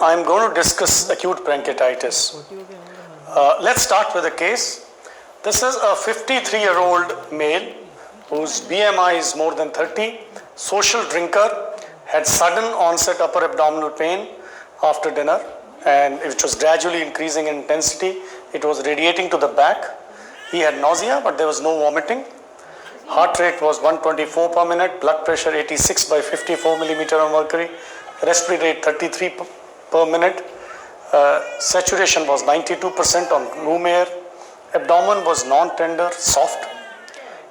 I'm going to discuss acute pancreatitis. Let's start with a case. This is a 53-year-old male whose BMI is more than 30, social drinker, had sudden onset upper abdominal pain after dinner, and which was gradually increasing in intensity. It was radiating to the back. He had nausea, but there was no vomiting. Heart rate was 124 per minute, blood pressure 86 by 54 millimeter of mercury, respiratory rate 33 per minute, saturation was 92% on room air, abdomen was non-tender, soft.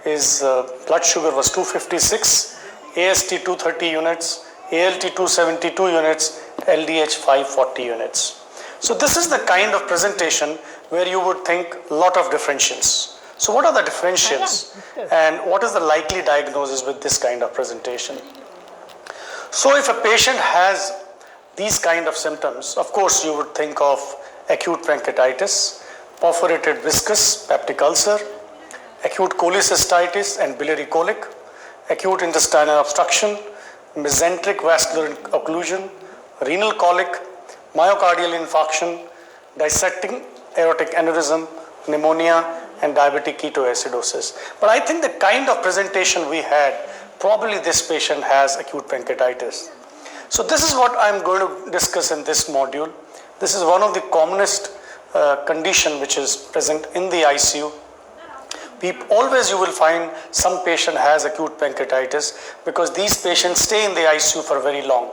His blood sugar was 256, AST 230 units, ALT 272 units, LDH 540 units. So this is the kind of presentation where you would think a lot of differentials. So what are the differentials and what is the likely diagnosis with this kind of presentation? So if a patient has these kind of symptoms, of course you would think of acute pancreatitis, perforated viscous peptic ulcer, acute cholecystitis and biliary colic, acute intestinal obstruction, mesenteric vascular occlusion, renal colic, myocardial infarction, dissecting aortic aneurysm, pneumonia, and diabetic ketoacidosis. But I think the kind of presentation we had, probably this patient has acute pancreatitis. So this is what I'm going to discuss in this module. This is one of the commonest condition which is present in the ICU. Always you will find some patient has acute pancreatitis because these patients stay in the ICU for very long.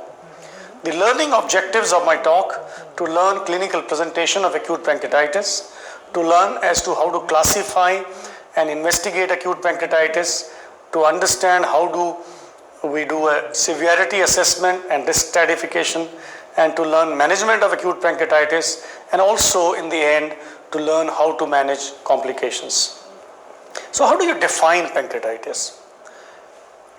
The learning objectives of my talk: to learn clinical presentation of acute pancreatitis, to learn as to how to classify and investigate acute pancreatitis, to understand how do we do a severity assessment and risk stratification, and to learn management of acute pancreatitis, and also in the end to learn how to manage complications. So how do you define pancreatitis?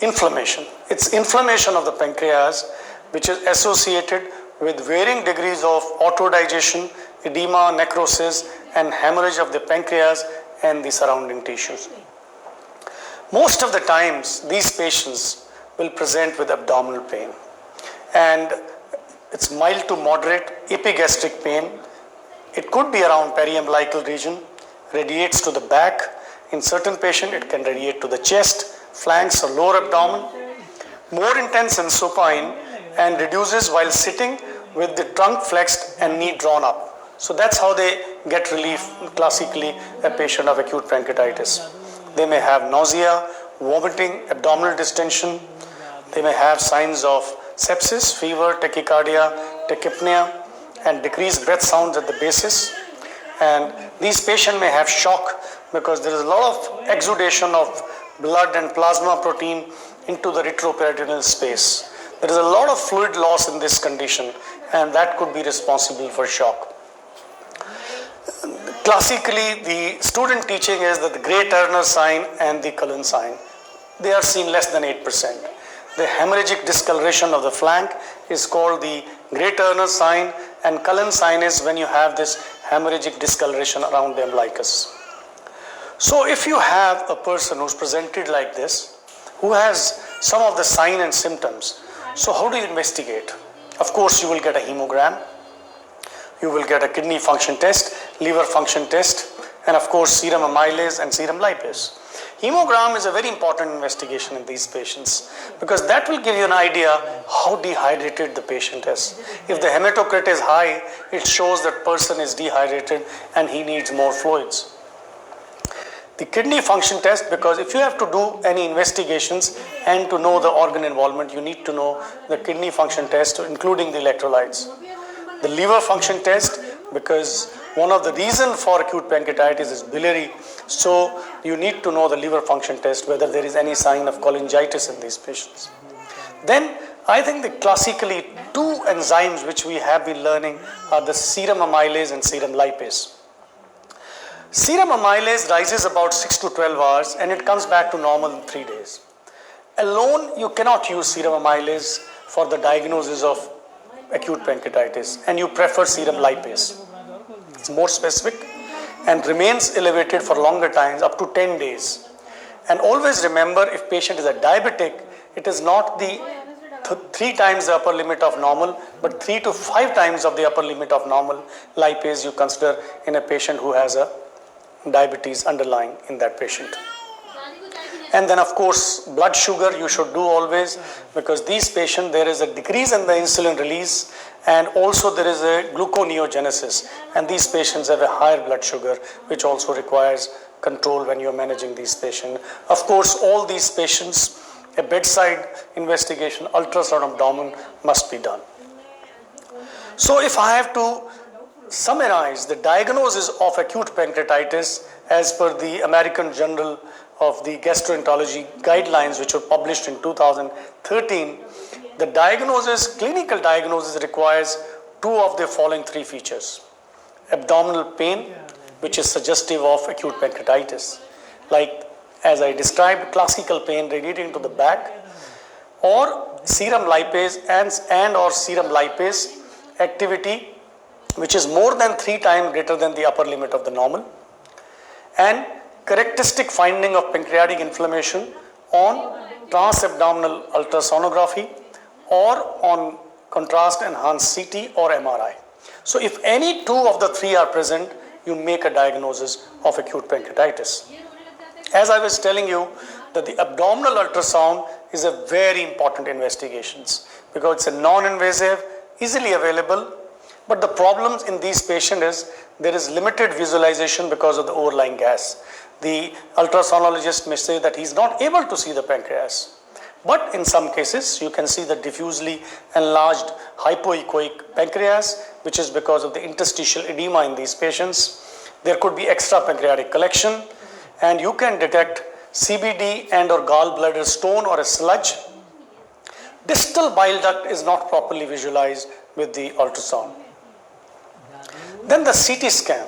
Inflammation. It's inflammation of the pancreas which is associated with varying degrees of autodigestion, edema, necrosis, and hemorrhage of the pancreas and the surrounding tissues. Most of the times these patients will present with abdominal pain, and it's mild to moderate epigastric pain. It could be around periumbilical region, radiates to the back. In certain patients it can radiate to the chest, flanks, or lower abdomen. More intense in supine and reduces while sitting with the trunk flexed and knee drawn up. So that's how they get relief, classically a patient of acute pancreatitis. They may have nausea, vomiting, abdominal distension. They may have signs of sepsis, fever, tachycardia, tachypnea, and decreased breath sounds at the basis. And these patients may have shock because there is a lot of exudation of blood and plasma protein into the retroperitoneal space. There is a lot of fluid loss in this condition, and that could be responsible for shock. Classically, the student teaching is that the Gray-Turner sign and the Cullen sign, they are seen less than 8%. The hemorrhagic discoloration of the flank is called the Gray-Turner sign, and Cullen sign is when you have this hemorrhagic discoloration around the umbilicus. So if you have a person who's presented like this, who has some of the sign and symptoms, so how do you investigate? Of course, you will get a hemogram, you will get a kidney function test, liver function test, and of course serum amylase and serum lipase. Hemogram is a very important investigation in these patients because that will give you an idea how dehydrated the patient is. If the hematocrit is high, it shows that person is dehydrated and he needs more fluids. The kidney function test, because if you have to do any investigations and to know the organ involvement, you need to know the kidney function test, including the electrolytes. The liver function test, because one of the reasons for acute pancreatitis is biliary, so you need to know the liver function test, whether there is any sign of cholangitis in these patients. Then I think the classically two enzymes which we have been learning are the serum amylase and serum lipase. Serum amylase rises about 6 to 12 hours and it comes back to normal in 3 days. Alone, you cannot use serum amylase for the diagnosis of acute pancreatitis, and you prefer serum lipase. It's more specific and remains elevated for longer times, up to 10 days. And always remember, if patient is a diabetic, it is not the 3 times the upper limit of normal, but 3 to 5 times of the upper limit of normal lipase you consider in a patient who has a diabetes underlying in that patient. And then of course blood sugar you should do always, because these patients there is a decrease in the insulin release and also there is a gluconeogenesis, and these patients have a higher blood sugar, which also requires control when you are managing these patients. Of course all these patients, a bedside investigation, ultrasound of abdomen must be done. So if I have to summarize the diagnosis of acute pancreatitis as per the American Journal of the Gastroenterology guidelines, which were published in 2013, the diagnosis, clinical diagnosis requires 2 of the following 3 features. Abdominal pain, which is suggestive of acute pancreatitis, like as I described, classical pain radiating to the back, or serum lipase and or serum lipase activity which is more than 3 times greater than the upper limit of the normal, and characteristic finding of pancreatic inflammation on transabdominal ultrasonography or on contrast enhanced CT or MRI. So if any 2 of the 3 are present, you make a diagnosis of acute pancreatitis. As I was telling you, that the abdominal ultrasound is a very important investigation because it's a non-invasive, easily available, but the problems in these patients is there is limited visualization because of the overlying gas. The ultrasonologist may say that he's not able to see the pancreas, but in some cases you can see the diffusely enlarged hypoechoic pancreas, which is because of the interstitial edema in these patients. There could be extra pancreatic collection, and you can detect CBD and or gallbladder stone or a sludge. Distal bile duct is not properly visualized with the ultrasound. Then the CT scan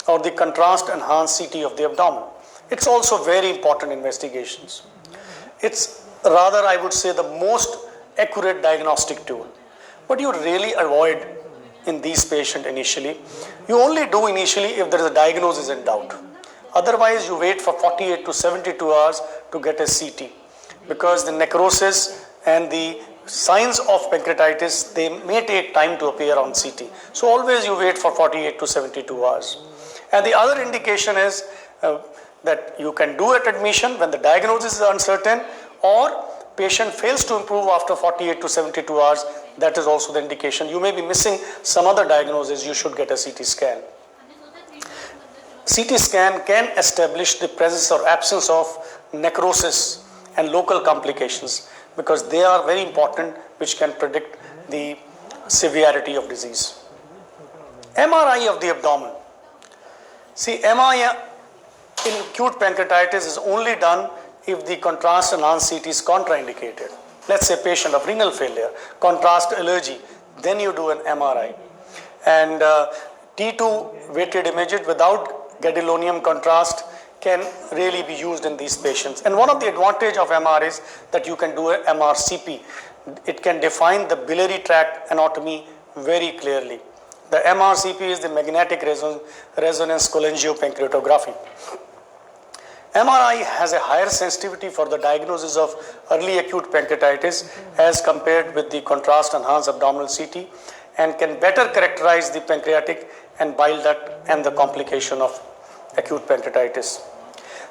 or the contrast enhanced CT of the abdomen. It's also very important investigations. It's rather, I would say, the most accurate diagnostic tool. But you really avoid in these patients initially. You only do initially if there is a diagnosis in doubt. Otherwise, you wait for 48 to 72 hours to get a CT, because the necrosis and the signs of pancreatitis, they may take time to appear on CT. So always you wait for 48 to 72 hours. And the other indication is that you can do at admission when the diagnosis is uncertain, or patient fails to improve after 48 to 72 hours. That is also the indication. You may be missing some other diagnosis, you should get a CT scan. CT scan can establish the presence or absence of necrosis and local complications, because they are very important, which can predict the severity of disease. MRI of the abdomen. See, MRI in acute pancreatitis is only done if the contrast enhanced CT is contraindicated. Let's say patient of renal failure, contrast allergy, then you do an MRI. And T2 weighted imaging without gadolinium contrast can really be used in these patients. And one of the advantage of MR is that you can do a MRCP. It can define the biliary tract anatomy very clearly. The MRCP is the magnetic resonance cholangiopancreatography. MRI has a higher sensitivity for the diagnosis of early acute pancreatitis as compared with the contrast enhanced abdominal CT, and can better characterize the pancreatic and bile duct and the complication of acute pancreatitis.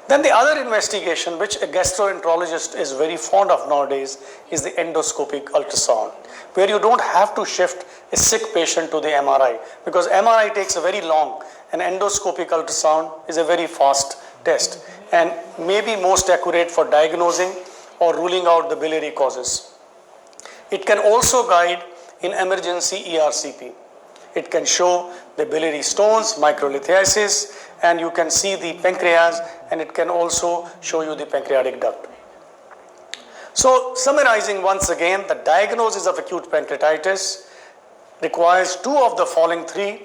Then the other investigation, which a gastroenterologist is very fond of nowadays, is the endoscopic ultrasound, where you don't have to shift a sick patient to the MRI, because MRI takes a very long, and endoscopic ultrasound is a very fast test and may be most accurate for diagnosing or ruling out the biliary causes. It can also guide in emergency ERCP. It can show the biliary stones, microlithiasis, and you can see the pancreas, and it can also show you the pancreatic duct. So summarizing once again, the diagnosis of acute pancreatitis requires 2 of the following 3: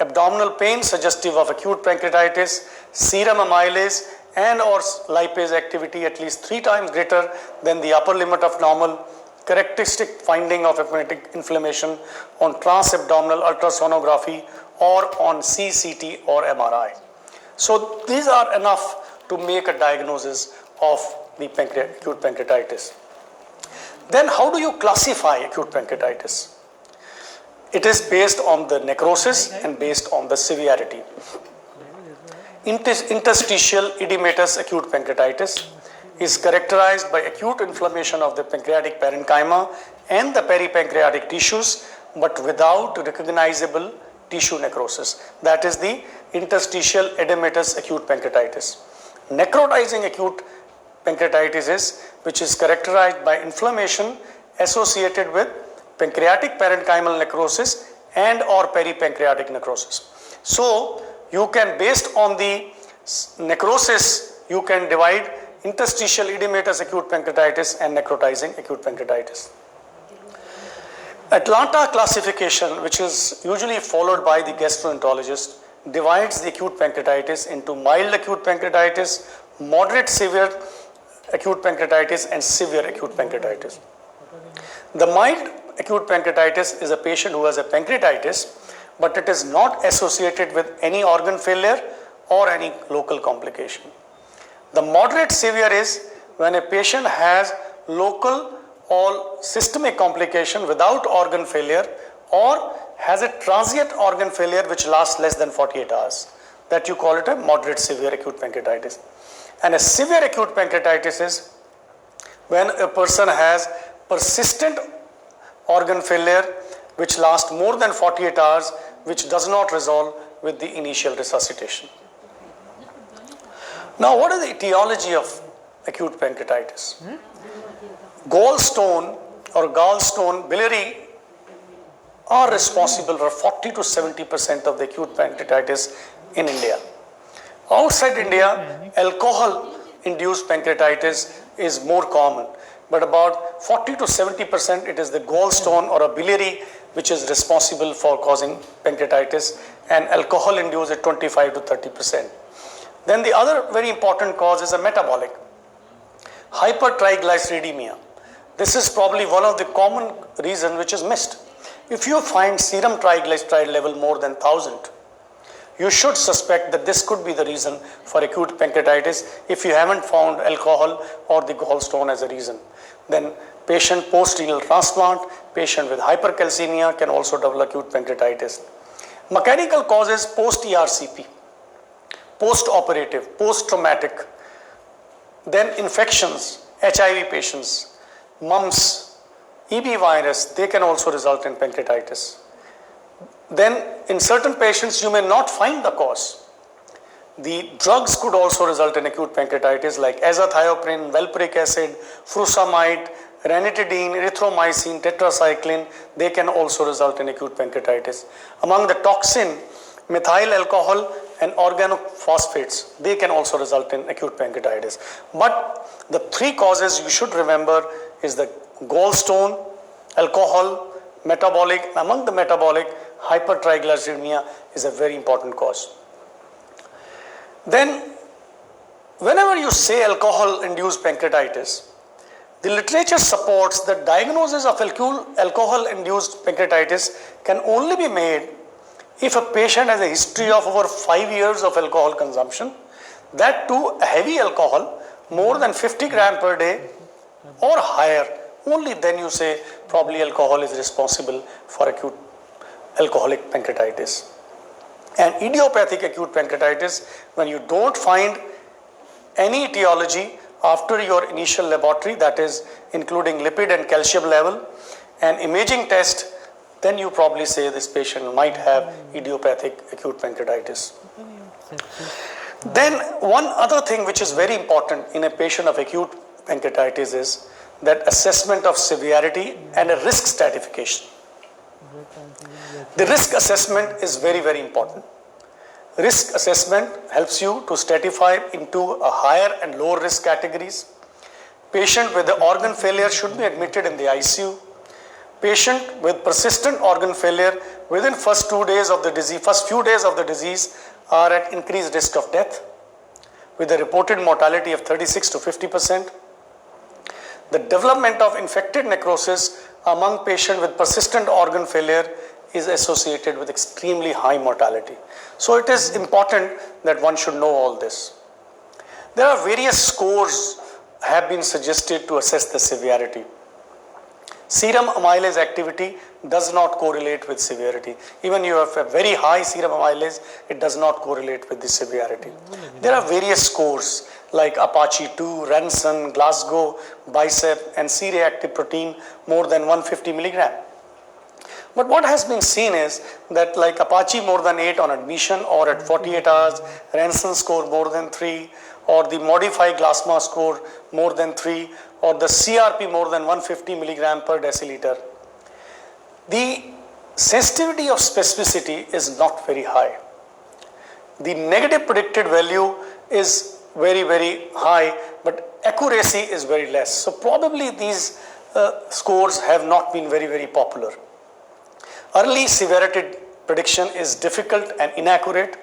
abdominal pain suggestive of acute pancreatitis, serum amylase and or lipase activity at least 3 times greater than the upper limit of normal, characteristic finding of hepatic inflammation on transabdominal ultrasonography or on CCT or MRI. So these are enough to make a diagnosis of the acute pancreatitis. Then how do you classify acute pancreatitis? It is based on the necrosis and based on the severity. Interstitial edematous acute pancreatitis is characterized by acute inflammation of the pancreatic parenchyma and the peripancreatic tissues, but without recognizable tissue necrosis. That is the interstitial edematous acute pancreatitis. Necrotizing acute pancreatitis is which is characterized by inflammation associated with pancreatic parenchymal necrosis and or peripancreatic necrosis. So you can, based on the necrosis, you can divide interstitial edematous acute pancreatitis and necrotizing acute pancreatitis. Atlanta classification, which is usually followed by the gastroenterologist, divides the acute pancreatitis into mild acute pancreatitis, moderate severe acute pancreatitis and severe acute pancreatitis. The mild acute pancreatitis is a patient who has a pancreatitis, but it is not associated with any organ failure or any local complication. The moderate severe is when a patient has local or systemic complication without organ failure or has a transient organ failure which lasts less than 48 hours. That you call it a moderate severe acute pancreatitis. And a severe acute pancreatitis is when a person has persistent organ failure which lasts more than 48 hours, which does not resolve with the initial resuscitation. Now, what is the etiology of acute pancreatitis? Gallstone or gallstone biliary are responsible for 40 to 70% of the acute pancreatitis in India. Outside India, alcohol-induced pancreatitis is more common, but about 40 to 70% it is the gallstone or a biliary which is responsible for causing pancreatitis, and alcohol-induced at 25 to 30%. Then the other very important cause is a metabolic, hypertriglyceridemia. This is probably one of the common reasons which is missed. If you find serum triglyceride level more than 1000, you should suspect that this could be the reason for acute pancreatitis if you haven't found alcohol or the gallstone as a reason. Then patient post-renal transplant, patient with hypercalcemia can also develop acute pancreatitis. Mechanical causes post-ERCP, post-operative, post-traumatic, then infections, HIV patients, mumps, EB virus, they can also result in pancreatitis. Then in certain patients you may not find the cause. The drugs could also result in acute pancreatitis like azathioprine, valproic acid, furosemide, ranitidine, erythromycin, tetracycline, they can also result in acute pancreatitis. Among the toxin, methyl alcohol and organophosphates, they can also result in acute pancreatitis. But the three causes you should remember is the gallstone, alcohol, metabolic. Among the metabolic, hypertriglyceridemia is a very important cause. Then, whenever you say alcohol-induced pancreatitis, the literature supports that diagnosis of alcohol-induced pancreatitis can only be made if a patient has a history of over 5 years of alcohol consumption, that too heavy alcohol, more than 50 grams per day or higher, only then you say probably alcohol is responsible for acute alcoholic pancreatitis. And idiopathic acute pancreatitis, when you don't find any etiology after your initial laboratory, that is including lipid and calcium level and imaging test, then you probably say this patient might have idiopathic acute pancreatitis. Then one other thing which is very important in a patient of acute pancreatitis is that assessment of severity and a risk stratification. The risk assessment is very, very important. Risk assessment helps you to stratify into a higher and lower risk categories. Patient with the organ failure should be admitted in the ICU. Patient with persistent organ failure within first few days of the disease are at increased risk of death with a reported mortality of 36 to 50%. The development of infected necrosis among patients with persistent organ failure is associated with extremely high mortality. So it is important that one should know all this. There are various scores have been suggested to assess the severity. Serum amylase activity does not correlate with severity. Even you have a very high serum amylase, it does not correlate with the severity. There are various scores like Apache 2, Ranson, Glasgow, Bicep, and C-reactive protein more than 150 milligram. But what has been seen is that like Apache more than 8 on admission or at 48 hours, Ranson score more than 3, or the modified Glasma score more than 3, or the CRP more than 150 milligram per deciliter. The sensitivity of specificity is not very high. The negative predicted value is very, very high, but accuracy is very less. So probably these scores have not been very, very popular. Early severity prediction is difficult and inaccurate,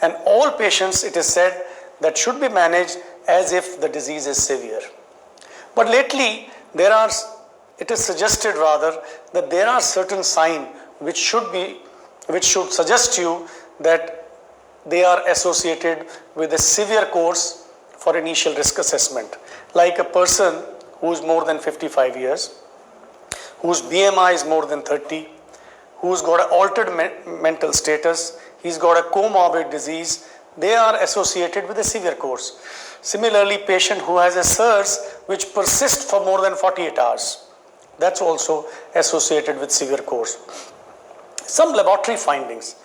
and all patients, it is said, that should be managed as if the disease is severe. But lately, it is suggested rather that there are certain signs which should suggest you that they are associated with a severe course for initial risk assessment. Like a person who is more than 55 years, whose BMI is more than 30, who's got an altered mental status, he's got a comorbid disease, they are associated with a severe course. Similarly, patient who has a SIRS which persists for more than 48 hours, that's also associated with severe course. Some laboratory findings: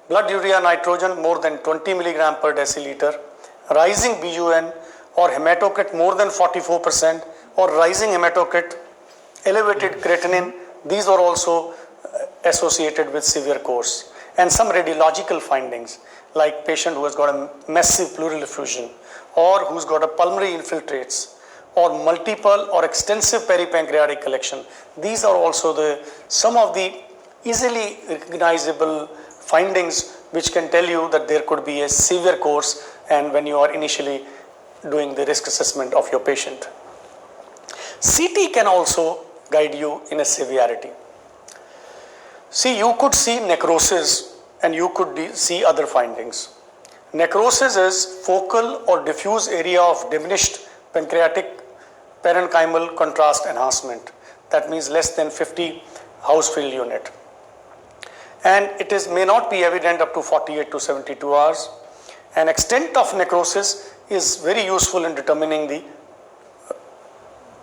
blood urea nitrogen more than 20 milligram per deciliter, rising BUN or hematocrit more than 44%, or rising hematocrit, elevated creatinine, these are also associated with severe course. And some radiological findings like patient who has got a massive pleural effusion, or who's got a pulmonary infiltrates, or multiple or extensive peripancreatic collection. These are also some of the easily recognizable findings which can tell you that there could be a severe course and when you are initially doing the risk assessment of your patient. CT can also guide you in a severity. See, you could see necrosis and you could see other findings. Necrosis is focal or diffuse area of diminished pancreatic parenchymal contrast enhancement. That means less than 50 Hounsfield unit. And it may not be evident up to 48 to 72 hours. And extent of necrosis is very useful in determining the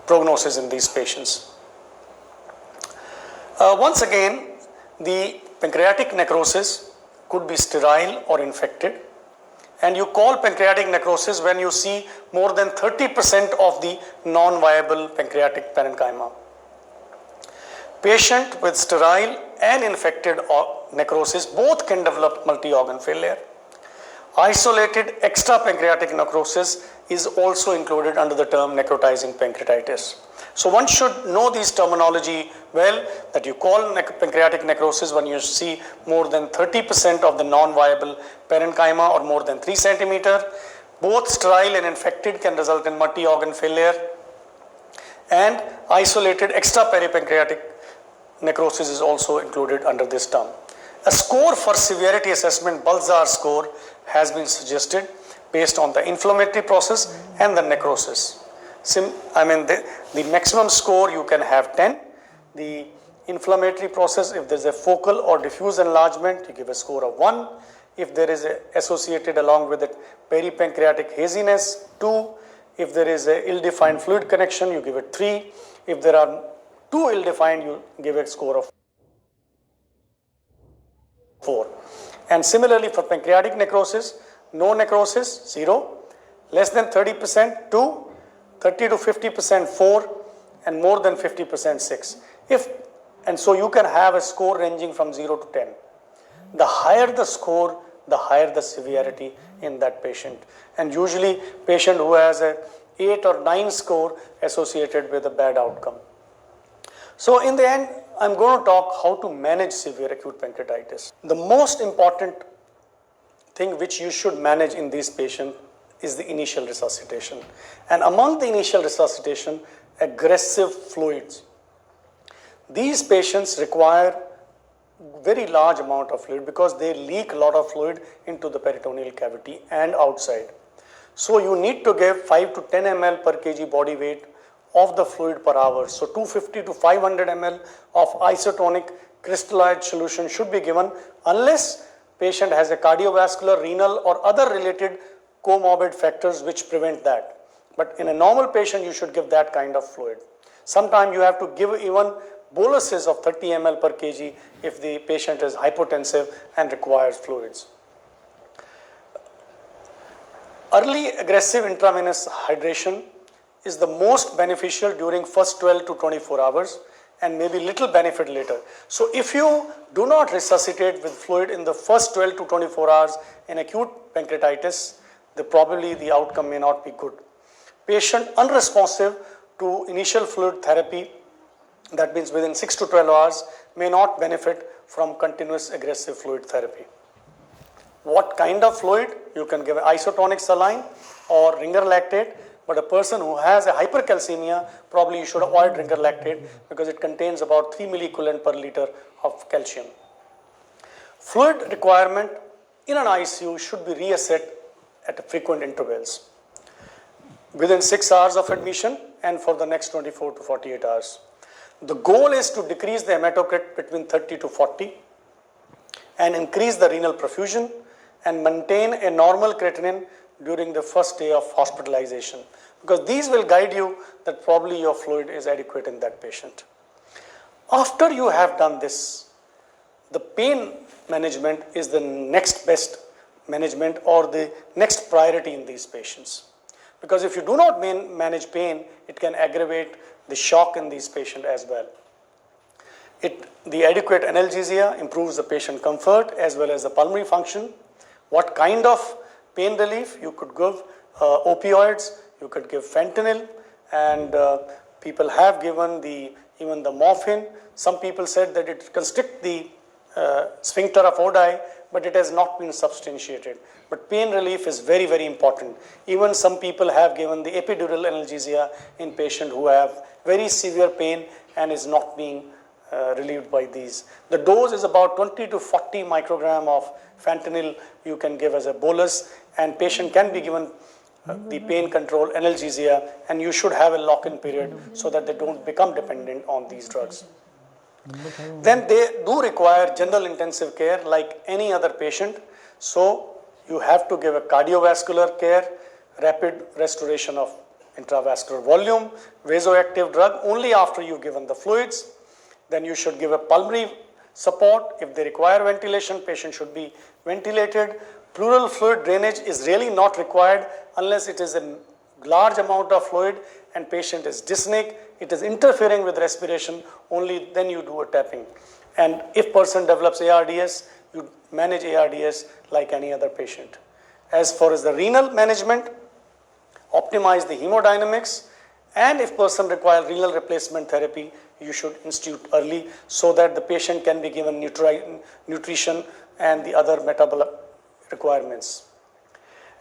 prognosis in these patients. Once again, the pancreatic necrosis could be sterile or infected. And you call pancreatic necrosis when you see more than 30% of the non-viable pancreatic parenchyma. Patient with sterile and infected necrosis both can develop multi-organ failure. Isolated extrapancreatic necrosis is also included under the term necrotizing pancreatitis. So one should know these terminology well, that you call pancreatic necrosis when you see more than 30% of the non-viable parenchyma or more than 3 centimeter. Both sterile and infected can result in multi-organ failure, and isolated extraperipancreatic necrosis is also included under this term. A score for severity assessment, Balzar score, has been suggested based on the inflammatory process and the necrosis. The maximum score you can have 10. The inflammatory process, if there's a focal or diffuse enlargement, you give a score of 1. If there is associated along with it peripancreatic haziness, 2. If there is a ill-defined fluid connection, you give it 3. If there are 2 ill-defined, you give a score of 4. And similarly for pancreatic necrosis, no necrosis, 0. Less than 30%, 2. 30 to 50%, 4, and more than 50%, 6. And so you can have a score ranging from 0 to 10. The higher the score, the higher the severity in that patient. And usually patient who has a 8 or 9 score associated with a bad outcome. So in the end, I'm going to talk how to manage severe acute pancreatitis. The most important thing which you should manage in these patients is the initial resuscitation. And among the initial resuscitation, aggressive fluids. These patients require very large amount of fluid because they leak a lot of fluid into the peritoneal cavity and outside. So you need to give 5 to 10 ml per kg body weight of the fluid per hour. So 250 to 500 ml of isotonic crystalloid solution should be given unless patient has a cardiovascular, renal or other related comorbid factors which prevent that. But in a normal patient, you should give that kind of fluid. Sometimes you have to give even boluses of 30 ml per kg if the patient is hypotensive and requires fluids. Early aggressive intravenous hydration is the most beneficial during first 12 to 24 hours and maybe little benefit later. So if you do not resuscitate with fluid in the first 12 to 24 hours in acute pancreatitis, probably the outcome may not be good. Patient unresponsive to initial fluid therapy, that means within 6 to 12 hours, may not benefit from continuous aggressive fluid therapy. What kind of fluid? You can give isotonic saline or ringer lactate, but a person who has a hypercalcemia, probably you should avoid ringer lactate because it contains about 3 milliequivalent per liter of calcium. Fluid requirement in an ICU should be reassessed at frequent intervals within 6 hours of admission and for the next 24 to 48 hours. The goal is to decrease the hematocrit between 30 to 40 and increase the renal perfusion and maintain a normal creatinine during the first day of hospitalization, because these will guide you that probably your fluid is adequate in that patient. After you have done this, the pain management is the next best management or the next priority in these patients. Because if you do not manage pain, it can aggravate the shock in these patients as well. The adequate analgesia improves the patient comfort as well as the pulmonary function. What kind of pain relief? You could give opioids, you could give fentanyl, and people have given even the morphine. Some people said that it constricts the sphincter of Oddi, but it has not been substantiated. But pain relief is very, very important. Even some people have given the epidural analgesia in patients who have very severe pain and is not being relieved by these. The dose is about 20 to 40 microgram of fentanyl you can give as a bolus, and patient can be given the pain control analgesia, and you should have a lock-in period so that they don't become dependent on these drugs. Then they do require general intensive care like any other patient. So you have to give a cardiovascular care, rapid restoration of intravascular volume, vasoactive drug only after you've given the fluids. Then you should give a pulmonary support. If they require ventilation, patient should be ventilated. Pleural fluid drainage is really not required unless it is a large amount of fluid and patient is dyspneic, it is interfering with respiration, only then you do a tapping. And if person develops ARDS, you manage ARDS like any other patient. As far as the renal management, optimize the hemodynamics, and if person requires renal replacement therapy, you should institute early so that the patient can be given nutrition and the other metabolic requirements.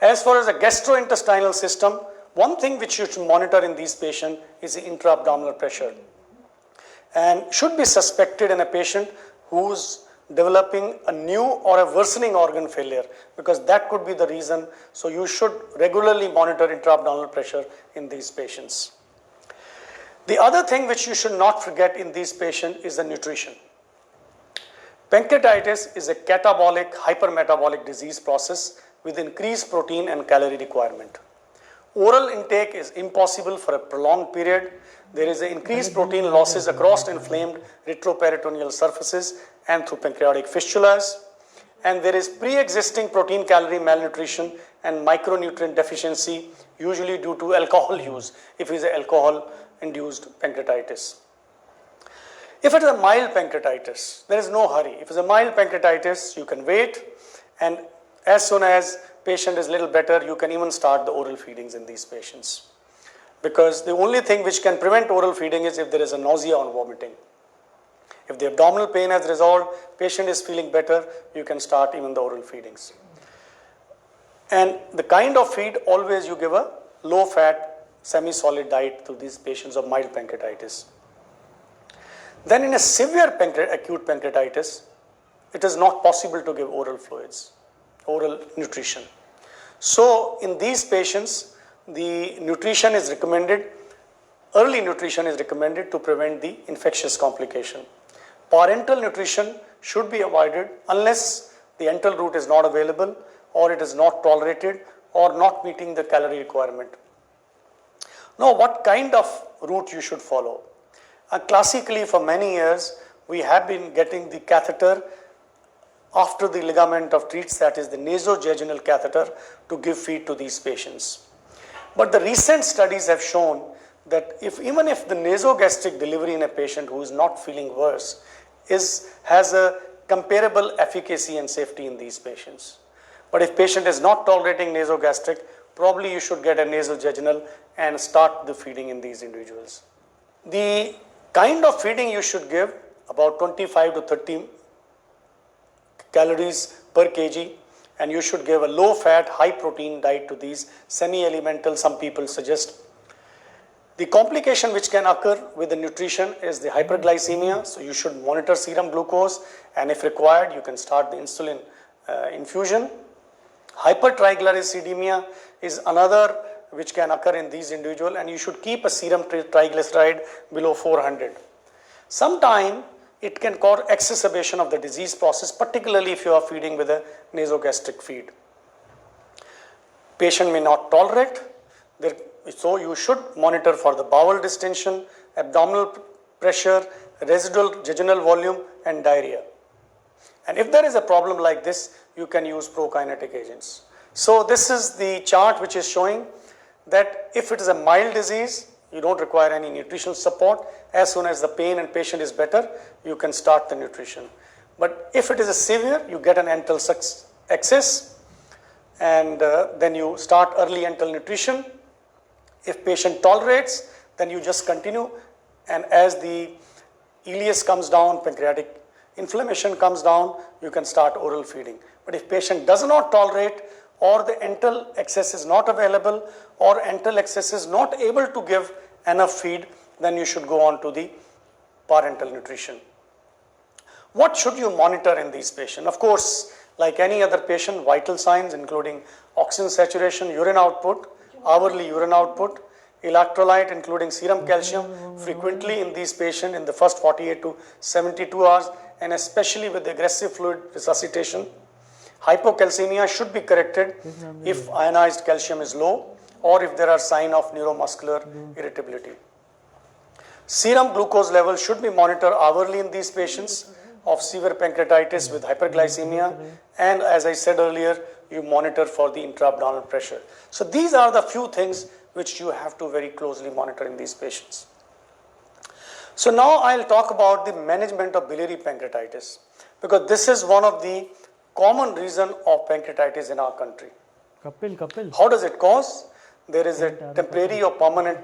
As far as the gastrointestinal system, one thing which you should monitor in these patients is the intra-abdominal pressure, and should be suspected in a patient who's developing a new or a worsening organ failure, because that could be the reason. So you should regularly monitor intra-abdominal pressure in these patients. The other thing which you should not forget in these patients is the nutrition. Pancreatitis is a catabolic, hypermetabolic disease process with increased protein and calorie requirement. Oral intake is impossible for a prolonged period. There is increased protein losses across inflamed retroperitoneal surfaces and through pancreatic fistulas. And there is pre-existing protein calorie malnutrition and micronutrient deficiency, usually due to alcohol use, if it is alcohol-induced pancreatitis. If it is a mild pancreatitis, there is no hurry. If it is a mild pancreatitis, you can wait, and as soon as patient is a little better, you can even start the oral feedings in these patients. Because the only thing which can prevent oral feeding is if there is a nausea or vomiting. If the abdominal pain has resolved, patient is feeling better, you can start even the oral feedings. And the kind of feed, always you give a low-fat, semi-solid diet to these patients of mild pancreatitis. Then in a severe acute pancreatitis, it is not possible to give oral fluids, oral nutrition. So in these patients, the nutrition is recommended early nutrition is recommended to prevent the infectious complication. Parenteral nutrition should be avoided unless the enteral route is not available or it is not tolerated or not meeting the calorie requirement. Now, what kind of route you should follow? Classically, for many years, we have been getting the catheter after the ligament of Treats, that is the nasojejunal catheter, to give feed to these patients. But the recent studies have shown that even if the nasogastric delivery in a patient who is not feeling worse has a comparable efficacy and safety in these patients. But if patient is not tolerating nasogastric, probably you should get a nasojejunal and start the feeding in these individuals. The kind of feeding you should give, about 25 to 30 calories per kg, and you should give a low fat, high protein diet to these semi-elemental, some people suggest. The complication which can occur with the nutrition is the hyperglycemia, so you should monitor serum glucose, and if required, you can start the insulin infusion. Hypertriglyceridemia is another which can occur in these individuals, and you should keep a serum triglyceride below 400. Sometimes it can cause exacerbation of the disease process, particularly if you are feeding with a nasogastric feed. Patient may not tolerate, so you should monitor for the bowel distension, abdominal pressure, residual jejunal volume, and diarrhea. And if there is a problem like this, you can use prokinetic agents. So this is the chart which is showing that if it is a mild disease, you don't require any nutritional support. As soon as the pain and patient is better, you can start the nutrition. But if it is a severe, you get an enteral excess, and then you start early enteral nutrition. If patient tolerates, then you just continue, and as the ileus comes down, pancreatic inflammation comes down, you can start oral feeding. But if patient does not tolerate, or the enteral excess is not available, or enteral excess is not able to give enough feed, then you should go on to the parenteral nutrition. What should you monitor in these patients? Of course, like any other patient, vital signs including oxygen saturation, urine output, hourly urine output, electrolyte including serum calcium frequently in these patients in the first 48 to 72 hours, and especially with aggressive fluid resuscitation. Hypocalcemia should be corrected if ionized calcium is low or if there are signs of neuromuscular irritability. Serum glucose level should be monitored hourly in these patients of severe pancreatitis with hyperglycemia, and as I said earlier, you monitor for the intra-abdominal pressure. So these are the few things which you have to very closely monitor in these patients. So now I'll talk about the management of biliary pancreatitis, because this is one of the common reason of pancreatitis in our country. How does it cause? There is a temporary or permanent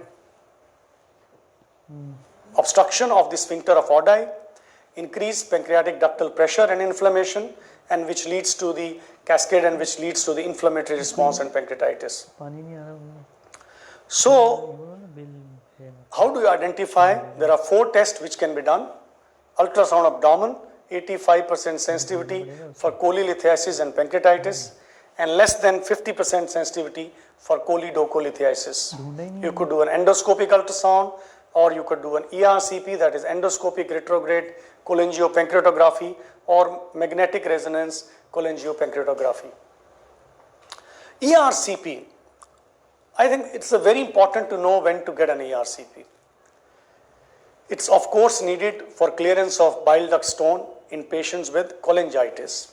obstruction of the sphincter of Oddi, increased pancreatic ductal pressure and inflammation, and which leads to the cascade and which leads to the inflammatory response and pancreatitis. So, how do you identify? There are 4 tests which can be done. Ultrasound abdomen, 85% sensitivity for cholelithiasis and pancreatitis, and less than 50% sensitivity for cholelithiasis. You could do an endoscopic ultrasound, or you could do an ERCP, that is endoscopic retrograde cholangiopancreatography, or magnetic resonance cholangiopancreatography. ERCP, I think it's very important to know when to get an ERCP. It's of course needed for clearance of bile duct stone in patients with cholangitis,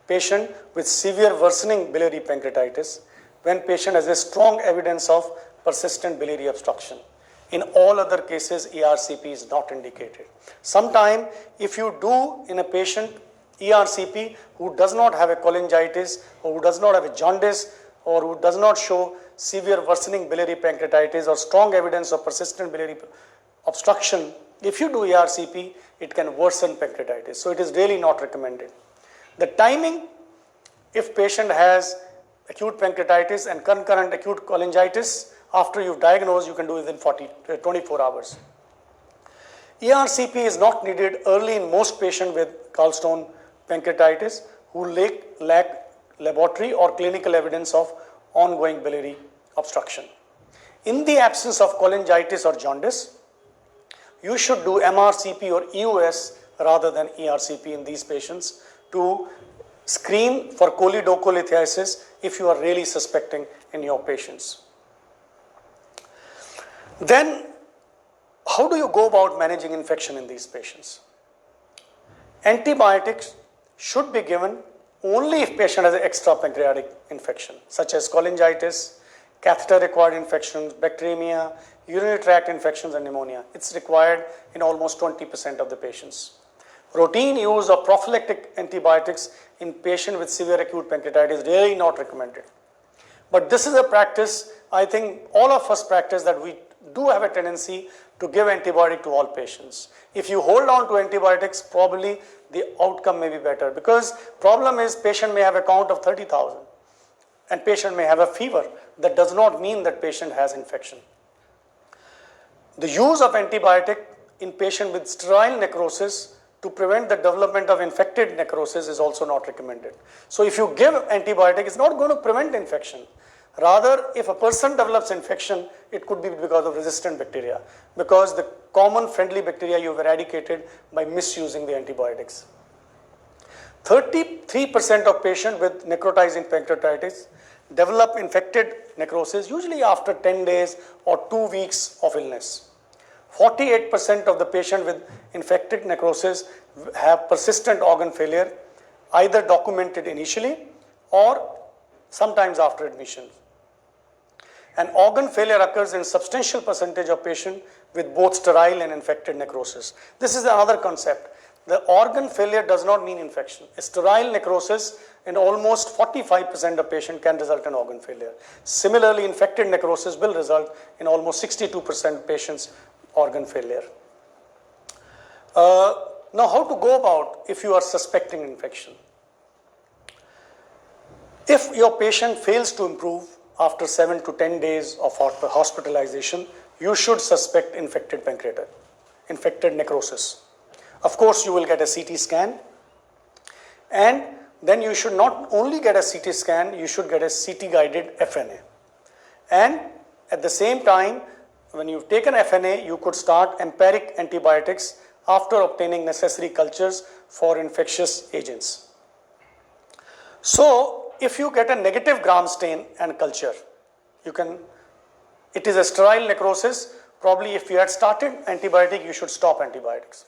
patient with severe worsening biliary pancreatitis, when patient has a strong evidence of persistent biliary obstruction. In all other cases, ERCP is not indicated. Sometime, if you do in a patient ERCP who does not have a cholangitis, or who does not have a jaundice, or who does not show severe worsening biliary pancreatitis or strong evidence of persistent biliary obstruction, if you do ERCP, it can worsen pancreatitis. So it is really not recommended. The timing, if patient has acute pancreatitis and concurrent acute cholangitis, after you've diagnosed, you can do within 24 hours. ERCP is not needed early in most patients with gallstone pancreatitis who lack laboratory or clinical evidence of ongoing biliary obstruction. In the absence of cholangitis or jaundice, you should do MRCP or EOS rather than ERCP in these patients to screen for choledocholithiasis if you are really suspecting in your patients. Then, how do you go about managing infection in these patients? Antibiotics should be given only if patient has an extra pancreatic infection, such as cholangitis, catheter-acquired infections, bacteremia, urinary tract infections, and pneumonia. It's required in almost 20% of the patients. Routine use of prophylactic antibiotics in patients with severe acute pancreatitis is really not recommended. But this is a practice, I think all of us practice, that we do have a tendency to give antibiotic to all patients. If you hold on to antibiotics, probably the outcome may be better, because problem is patient may have a count of 30,000 and patient may have a fever. That does not mean that patient has infection. The use of antibiotic in patient with sterile necrosis to prevent the development of infected necrosis is also not recommended. So if you give antibiotic, it's not going to prevent infection. Rather, if a person develops infection, it could be because of resistant bacteria, because the common friendly bacteria you've eradicated by misusing the antibiotics. 33% of patients with necrotizing pancreatitis develop infected necrosis usually after 10 days or 2 weeks of illness. 48% of the patient with infected necrosis have persistent organ failure, either documented initially or sometimes after admission. And organ failure occurs in substantial percentage of patients with both sterile and infected necrosis. This is another concept. The organ failure does not mean infection. A sterile necrosis in almost 45% of patients can result in organ failure. Similarly, infected necrosis will result in almost 62% patients organ failure. Now, how to go about if you are suspecting infection? If your patient fails to improve after 7 to 10 days of hospitalization, you should suspect infected pancreatitis, infected necrosis. Of course, you will get a CT scan, and then you should not only get a CT scan, you should get a CT guided FNA. And at the same time, when you've taken FNA, you could start empiric antibiotics after obtaining necessary cultures for infectious agents. So, if you get a negative gram stain and culture, it is a sterile necrosis. Probably if you had started antibiotic, you should stop antibiotics.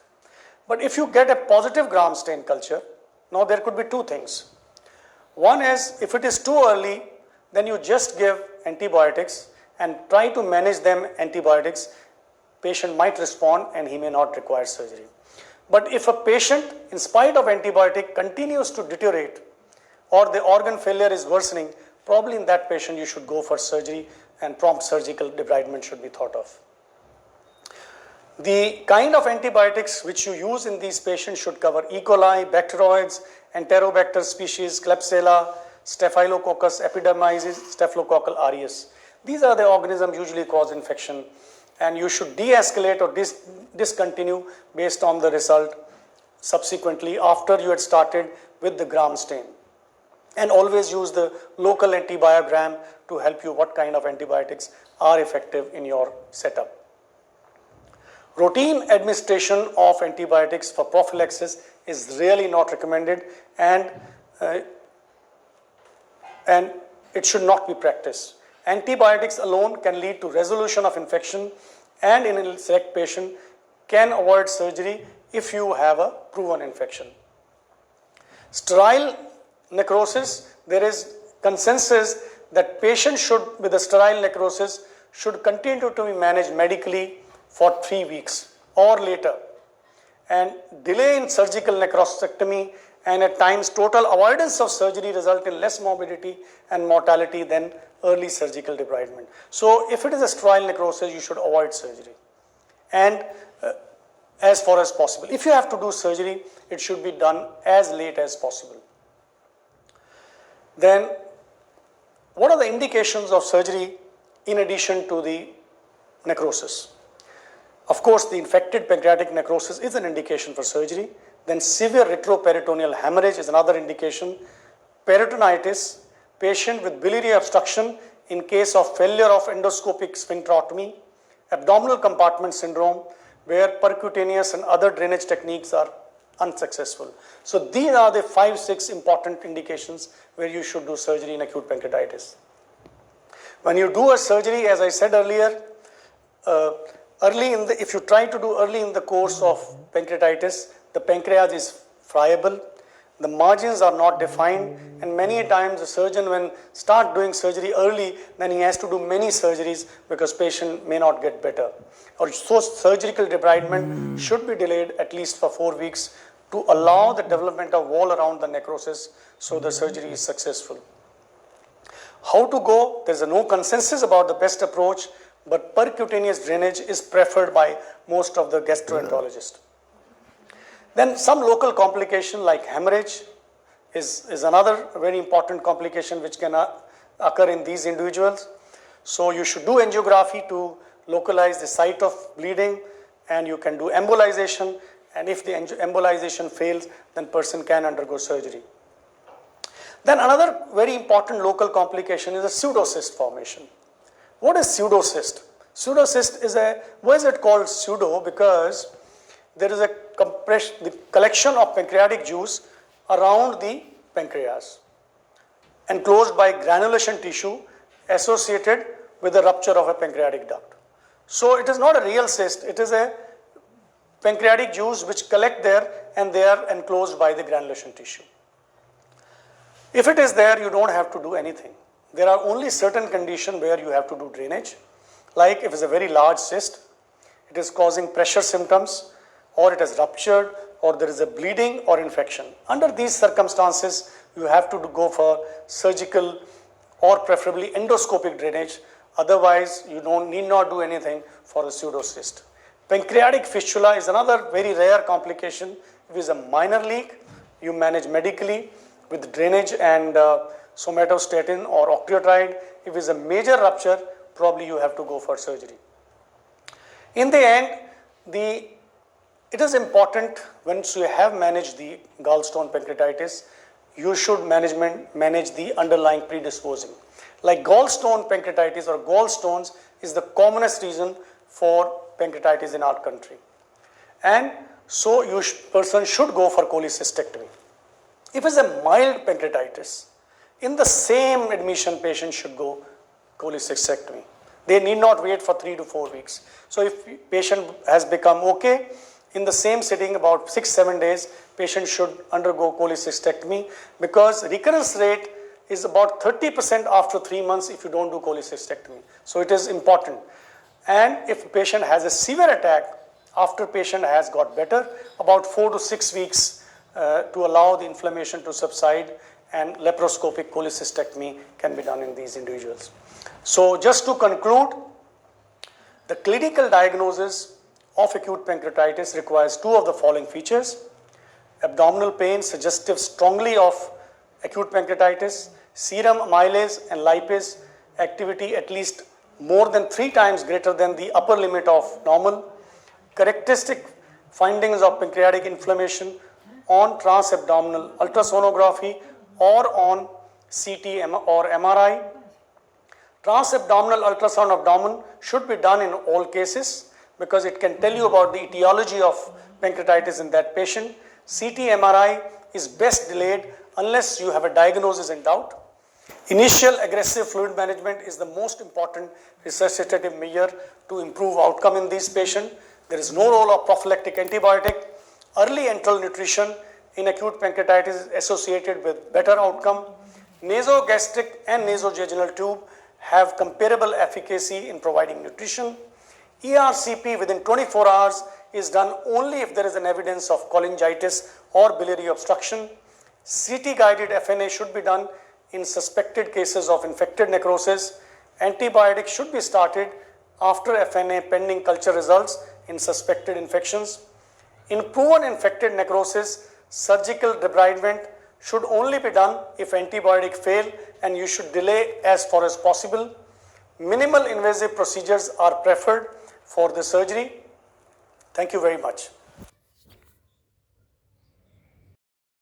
But if you get a positive gram stain culture, now there could be two things. One is, if it is too early, then you just give antibiotics and try to manage them antibiotics. Patient might respond and he may not require surgery. But if a patient, in spite of antibiotic, continues to deteriorate or the organ failure is worsening, probably in that patient you should go for surgery and prompt surgical debridement should be thought of. The kind of antibiotics which you use in these patients should cover E. coli, bacteroids, Enterobacter species, Klebsiella, Staphylococcus epidermidis, Staphylococcal aureus. These are the organisms usually cause infection, and you should de-escalate or discontinue based on the result subsequently after you had started with the gram stain. And always use the local antibiogram to help you what kind of antibiotics are effective in your setup. Routine administration of antibiotics for prophylaxis is really not recommended, and it should not be practiced. Antibiotics alone can lead to resolution of infection, and in a select patient can avoid surgery if you have a proven infection. Sterile necrosis, there is consensus that patients should, with a sterile necrosis, should continue to be managed medically for 3 weeks or later, and delay in surgical necrosectomy and at times total avoidance of surgery result in less morbidity and mortality than early surgical debridement. So if it is a sterile necrosis, you should avoid surgery, and as far as possible. If you have to do surgery, it should be done as late as possible. Then, what are the indications of surgery in addition to the necrosis? Of course, the infected pancreatic necrosis is an indication for surgery. Then severe retroperitoneal hemorrhage is another indication. Peritonitis, patient with biliary obstruction in case of failure of endoscopic sphincterotomy, abdominal compartment syndrome, where percutaneous and other drainage techniques are unsuccessful. So these are the 5-6 important indications where you should do surgery in acute pancreatitis. When you do a surgery, as I said earlier, if you try to do early in the course of pancreatitis, the pancreas is friable, the margins are not defined, and many times the surgeon, when start doing surgery early, then he has to do many surgeries because patient may not get better. Or so surgical debridement should be delayed at least for 4 weeks to allow the development of wall around the necrosis so the surgery is successful. How to go? There is no consensus about the best approach, but percutaneous drainage is preferred by most of the gastroenterologists. Then some local complication like hemorrhage is another very important complication which can occur in these individuals. So you should do angiography to localize the site of bleeding, and you can do embolization, and if the embolization fails, then person can undergo surgery. Then another very important local complication is a pseudocyst formation. What is pseudocyst? Pseudocyst is why is it called pseudo? Because there is the collection of pancreatic juice around the pancreas, enclosed by granulation tissue associated with the rupture of a pancreatic duct. So it is not a real cyst, it is a pancreatic juice which collect there and they are enclosed by the granulation tissue. If it is there, you don't have to do anything. There are only certain conditions where you have to do drainage, like if it's a very large cyst, it is causing pressure symptoms, or it has ruptured, or there is a bleeding or infection. Under these circumstances, you have to go for surgical or preferably endoscopic drainage. Otherwise, you need not do anything for a pseudocyst. Pancreatic fistula is another very rare complication. If it is a minor leak, you manage medically with drainage and somatostatin or octreotide. If it is a major rupture, probably you have to go for surgery. In the end, it is important once you have managed the gallstone pancreatitis, you should manage the underlying predisposing. Like gallstone pancreatitis or gallstones is the commonest reason for pancreatitis in our country. And so person should go for cholecystectomy. If it's a mild pancreatitis, in the same admission patient should go cholecystectomy. They need not wait for 3 to 4 weeks. So if patient has become okay, in the same sitting about 6-7 days, patient should undergo cholecystectomy because recurrence rate is about 30% after 3 months if you don't do cholecystectomy. So it is important. And if patient has a severe attack, after patient has got better, about 4 to 6 weeks to allow the inflammation to subside, and laparoscopic cholecystectomy can be done in these individuals. So just to conclude, the clinical diagnosis of acute pancreatitis requires 2 of the following features: abdominal pain suggestive strongly of acute pancreatitis, serum amylase and lipase activity at least more than 3 times greater than the upper limit of normal, characteristic findings of pancreatic inflammation on transabdominal ultrasonography or on CT or MRI. Transabdominal ultrasound abdomen should be done in all cases because it can tell you about the etiology of pancreatitis in that patient. CT MRI is best delayed unless you have a diagnosis in doubt. Initial aggressive fluid management is the most important resuscitative measure to improve outcome in these patients. There is no role of prophylactic antibiotic. Early enteral nutrition in acute pancreatitis is associated with better outcome. Nasogastric and nasojejunal tube have comparable efficacy in providing nutrition. ERCP within 24 hours is done only if there is an evidence of cholangitis or biliary obstruction. CT guided FNA should be done in suspected cases of infected necrosis. Antibiotics should be started after FNA pending culture results in suspected infections. In proven infected necrosis, surgical debridement should only be done if antibiotic fail, and you should delay as far as possible. Minimal invasive procedures are preferred for the surgery. Thank you very much.